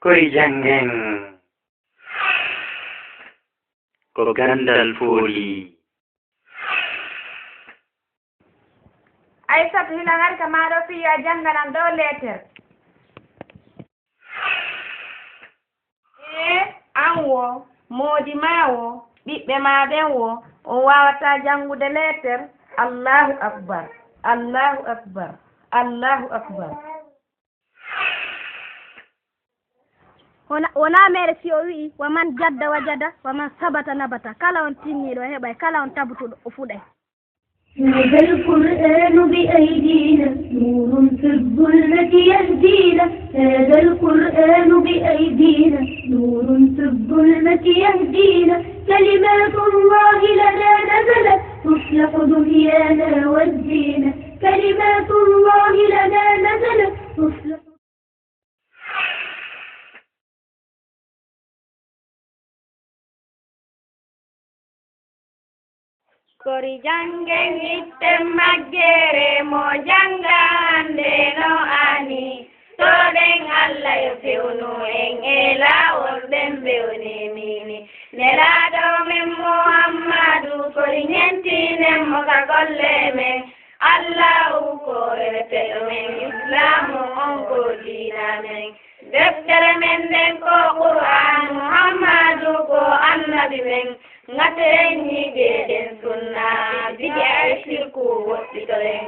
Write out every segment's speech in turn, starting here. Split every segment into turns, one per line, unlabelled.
koye jangen ko gandal fooli.
Aissatu hilangari ka maɗo fiya janganan ɗo letter. An wo moodi ma wo ɓiɓɓe maɗen wo on wawata jangude letter. Allahu akbar, Allahu akbar, Allahu akbar.
wona mere si o wi'i waman jadda wajada waman sabata nabata kala on tinniɗo heɓay kala on tabutuɗo o fuɗay.
هذا القرآن بأيدينا نور في الظلمة يهدينا. هذا القرآن بأيدينا نور في الظلمة يهدينا. كلمات الله لنا نزلت تصلح دنيانا والدين. كلمات الله لنا نزلت تصلح.
Kori jangen itte maggere mo janga hande no ani. Toɗen Allah yo fewnu en e lawol ɓen bewni mini. Nelaɗo men Muhammadu kori ñentinen mo ka golle men. Allahu ko reteɗo men Islamu on ko diina men. Deftere men nden ko Qur'an Muhammadu ko annabi men. Ngaten ñigeɗen sunna bidi ay sirku woɗɗitoɗen.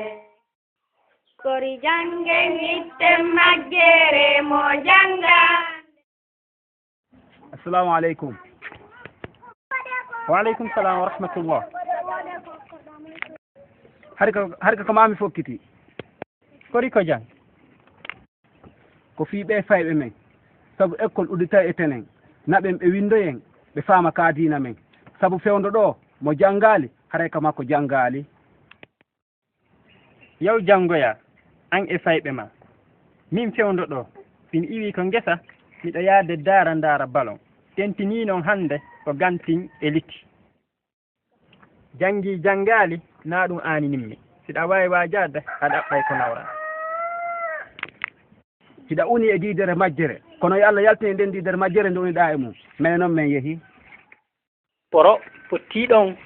Kori jangen itte maggere mo janga.
Assalamu alaikum. Wa alaikum salam wa rahmatullah. Harka ko mami fokkiti kori ko jang ko fiiɓe fayɓe men sabu école uddita e tenen naɓen ɓe windoyen ɓe faama ka diina men sabu fewndo ɗo mo janngaali haray ka makko janngaali.
Yaw janngoya an e fayɓe ma min fewndo ɗo sin iwi ko ngesa miɗo yaade daara balon tentini noon hannde ko gantin e litti janngi janngaali na ɗum aaninimmi siɗa waawi waajade a ɗaɓɓay ko nawra
hiɗa uni e diidere majjere kono yo Allah yaltini nden diidere majjere nde uniɗa e mum mene noon min yehi
poro pottiɗon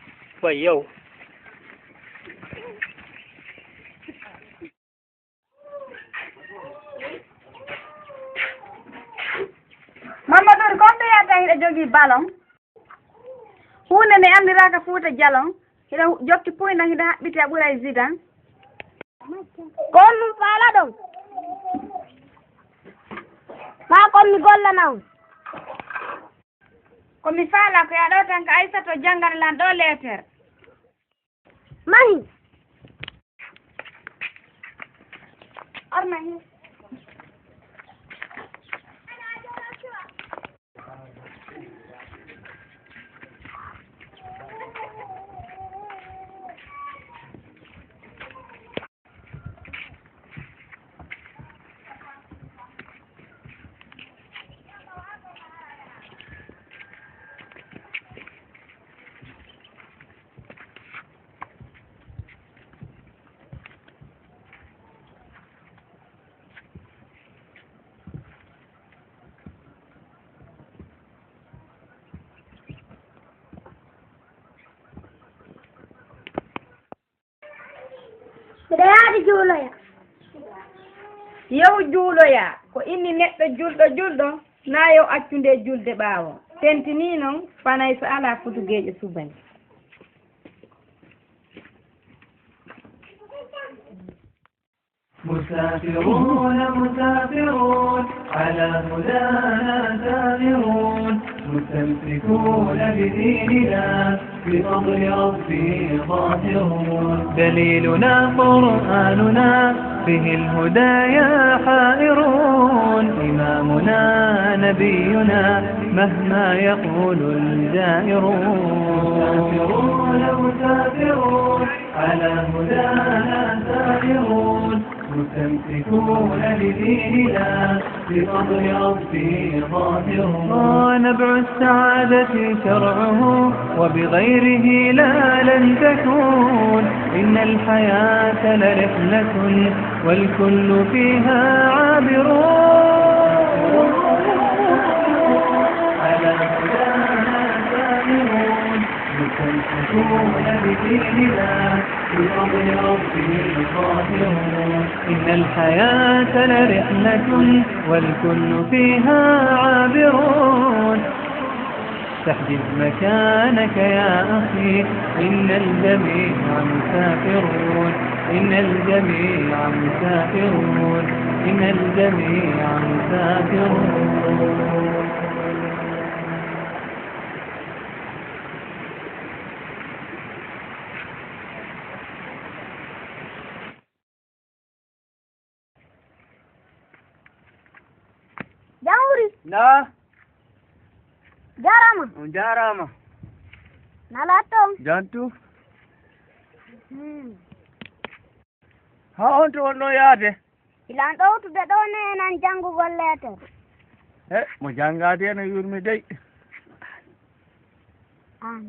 way yow
Mamadou kon ɓe yadda hiɗa jogii balon hunde nde anndiraka Fuuta Jalon hiɗa jokki puyna hiɗa haɓɓiti a ɓuray zidan
ko on ɗum faala ɗon ma kon mi gollana on
komi faala ko yaɗo tan ko Aissatou jannganilan ɗo leetere
mahi
orna hi
mbiɗa yaadi juuloya
yow juuloya ko inni neɗɗo julɗo na yow accunde julde ɓaawo tentini noon fanay so ala futugeeƴo subani
مسافرون على هدانا سامرون مستمسكون بديننا بفضل ربي ظاهرون دليلنا قرآننا به الهدايا حائرون إمامنا نبينا مهما يقول الجائرون مسافرون على هدانا سائرون مستمسكون بديننا بفضل ربي ظاهرون نبع السعادة شرعه وبغيره لا لن تكون إن الحياة لرحلة والكل فيها عابرون بفضل ربهم ظاهرون إن الحياة لرحلة والكل فيها عابرون تحجز مكانك يا أخي إن الجميع مسافرون إن الجميع مسافرون إن الجميع مسافرون
Jawri,
na
jarama.
on jarama
Nalatom.
jantu ha on to wonno yaade
Ilan ɗowtude ɗo nenan janngugol leetere.
mo jangade no yurmi dey
An.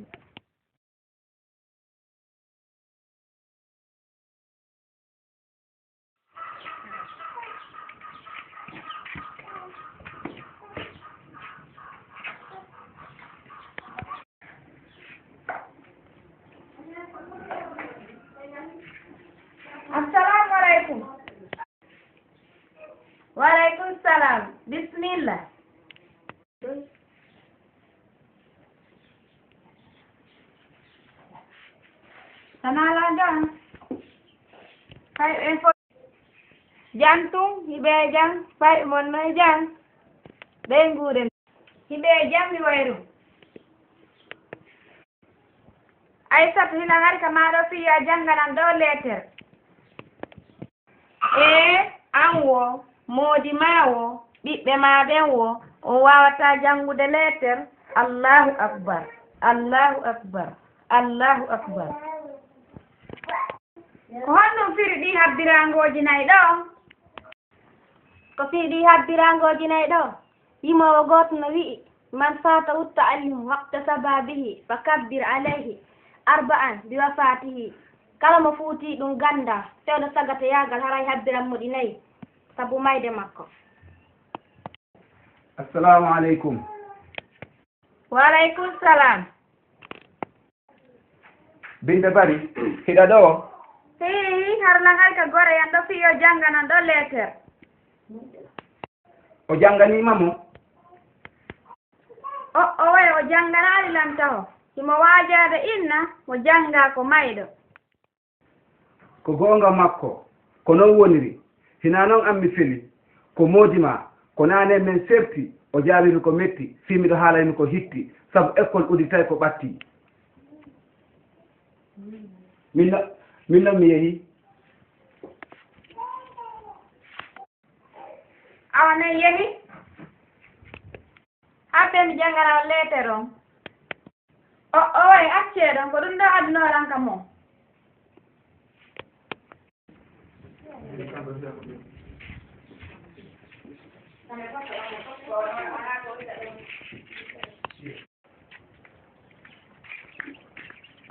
Assalamu alaikum. Wa alaikum salam. Bismillah. Sanala dong. Hai info. Jantung hibe jang, pai mon mai jang. Benguren. Hibe jang mi wairu. Aisat hinangari kamaro fiya janganan do letter. An wo moodi ma wo ɓiɓɓe ma ɓen wo o wawata jangude letter. Allahu akbar, Allahu akbar, Allahu akbar. Ko honɗum firi ɗi habbirangoji nayi ɗo? Ko firi ɗi habbirangoji nayi ɗo? Yimowo goto no wi'i man fata ta'allum waqta sababihi fakabbir alayhi arba'an biwafatihi. Kala mo fuuti ɗum ganda tewɗo sagata yagal haray habbiran muɗi nayi sabu mayde makko.
assalamu aleykum.
Wa aleykum salam.
Binde Bari hiɗa ɗo?
Hi harlan hay ka gore yan ɗo fiyo janganan ɗo letter.
O janganima mo?
O way o janganali lan taho simo wajade inna mo janga ko mayɗo.
Ko goonga makko ko non woniri hina noon an mi feli ko moodi ma ko nane men serti o jaabiri ko metti fimiɗo haalaymi ko hitti sabu école uditay ko ɓatti min noon mi yeehi
awane yehi habe mi jangana letter on o way acceɗon ko ɗum ɗo addunoran ka mo.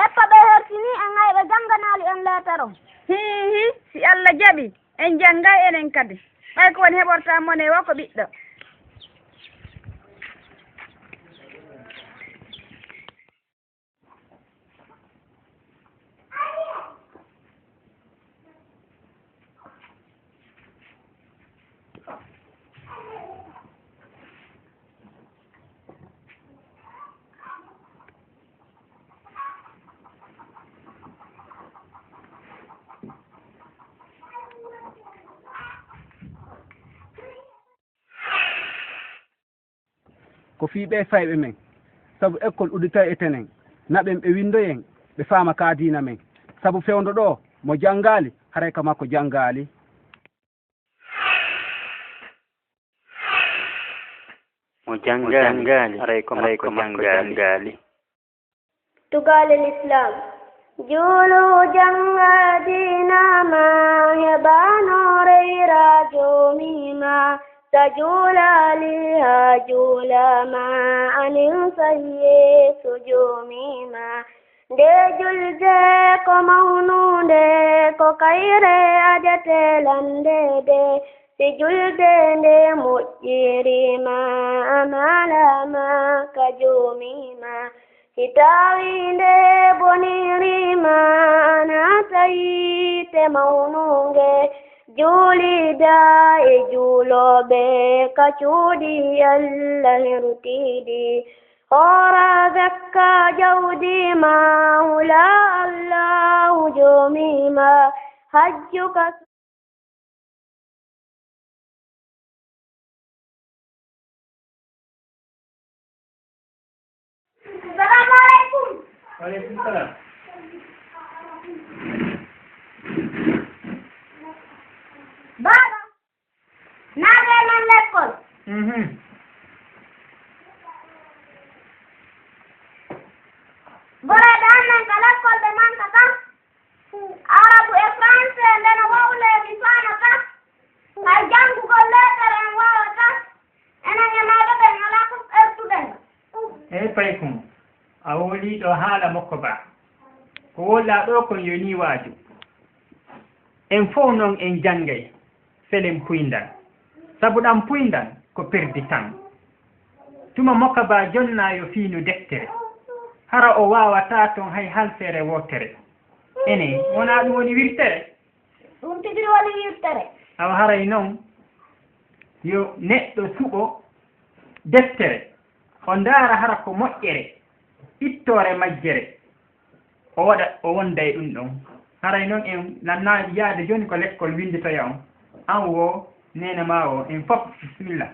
Eppa ɓe hertini en ay ɓe janganali en leetere o.
Hi si Allah jaɓi en janngay enen kadi ɓay ko woni heɓorta mone wo ko ɓiɗɗo.
ko fiiɓe fayɓe men sabu école uditay e tenen naɓen ɓe windoyen ɓe faama kaadina men sabu fewndo ɗo mo janngaali haray ka makko janngaali
mo janngaali haray ko makko janngaali
tugal l'islam julu janga dinama hebano reira jomima tajula liha julama anin sayye sujumima de julde ko mawnude ko kayre adete landede si julde nde moƴƴirima amalama kajumima hitawi nde bonirima nata yite mawnunge juulida e juuloɓe ka cuuɗi Allah hertiɗi hora zakka jawdima hula Allahu jomima hajjuka Assalamualaikum.
Waalaikumsalam.
Baba, naga nan l'école. Bora dan nan ka l'école de man ka arabu e français ndena wawle mi fana ka ay jangu ko lettere en wawa ka enen e maɗo ɓen ala ko ertuɗen
eyi paykum a woliɗo haala makko ba ko wolla ɗo kon yoni waaju en fof noon en janngay selen puyndal sabu ɗam puyndal ko perdi tan tuma mokka ba jonnayo fiinu deftere hara o wawata toon hay halfere wotere ene wona ɗum woni wirtere
ɗum tigiri woni wirtere
awa haray noon yo neɗɗo suɓo deftere o ndaara hara ko moƴƴere ittore majjere o waɗa o wonda e ɗum ɗon haray noon en lanna yaade joni ko l'école winditoya on an wo nene ma o en fof bisimilla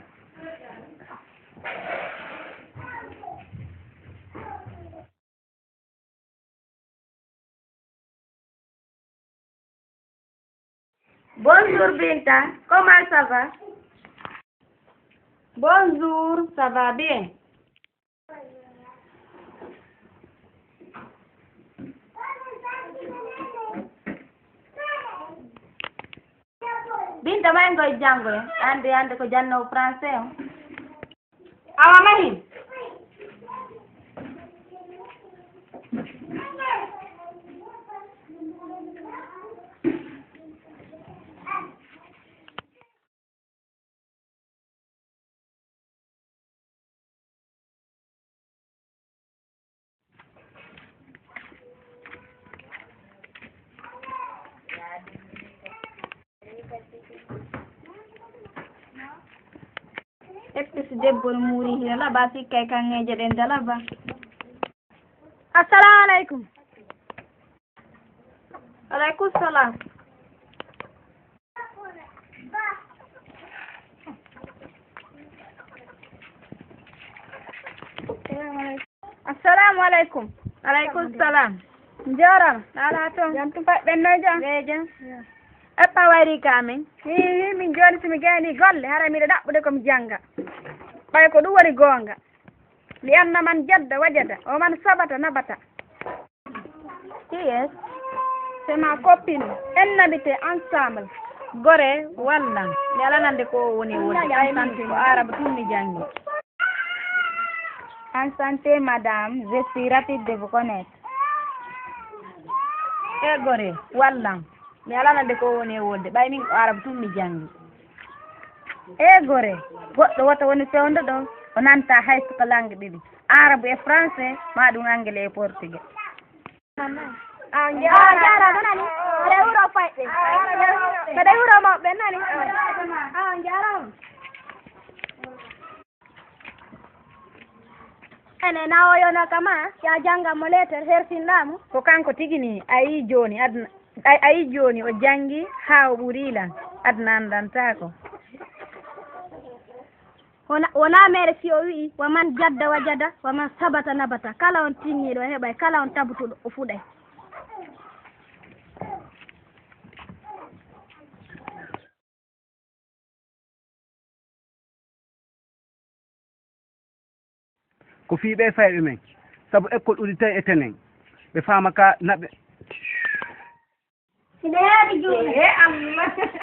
Bonjour Binta, comment ça va? Bonjour, ça va bien. Binta may ngoy jango ande ko janno français o. Awa mahin.
Ekti debbo muri hina laba sikkay kangeje ɗen dalaba. Assalamu alaikum. Alaikum salam. Assalamu alaikum. Alaikum salam. Njorama ala toon jam tum paɓɓen no jam jam eppa wari kamen min joni somi gayni golle hara miɗo ɗaɓɓude komi jangga ɓay ko ɗum woni gonga mi anna man jadda wajada o man sabata nabata yes c'est ma copine en habité ensemble gore wallan mi alanande ko woni woni ko arabe tum mi jangi enchanté madame je suis rapide de vous connaître e gore wallan mi alanande ko woni wolde ɓay min ko arabe tum mi jangi e gore goɗɗo woto woni fewndo ɗo o nanta hay suka langue ɗiɗi arabe e français ma ɗum anglais e portugais jarama nani aɗa wuro fayɓe kaɗa wuro mawɓe nani jarama ene nawoyono kama ya janggamo lettere hersinlamu ko kanko tigini ayi joni adna ayi joni o jangi ha o ɓurilan adna andantako wona mere si o wi waman jadda wajada waman sabata nabata kala on tinniɗo heɓay kala on tabutuɗo o fuɗay
ko fiiɓe fayɓe men sabu école uditay e tenen ɓe faama ka naɓe
Siɗe heeɗi juuɗe Allah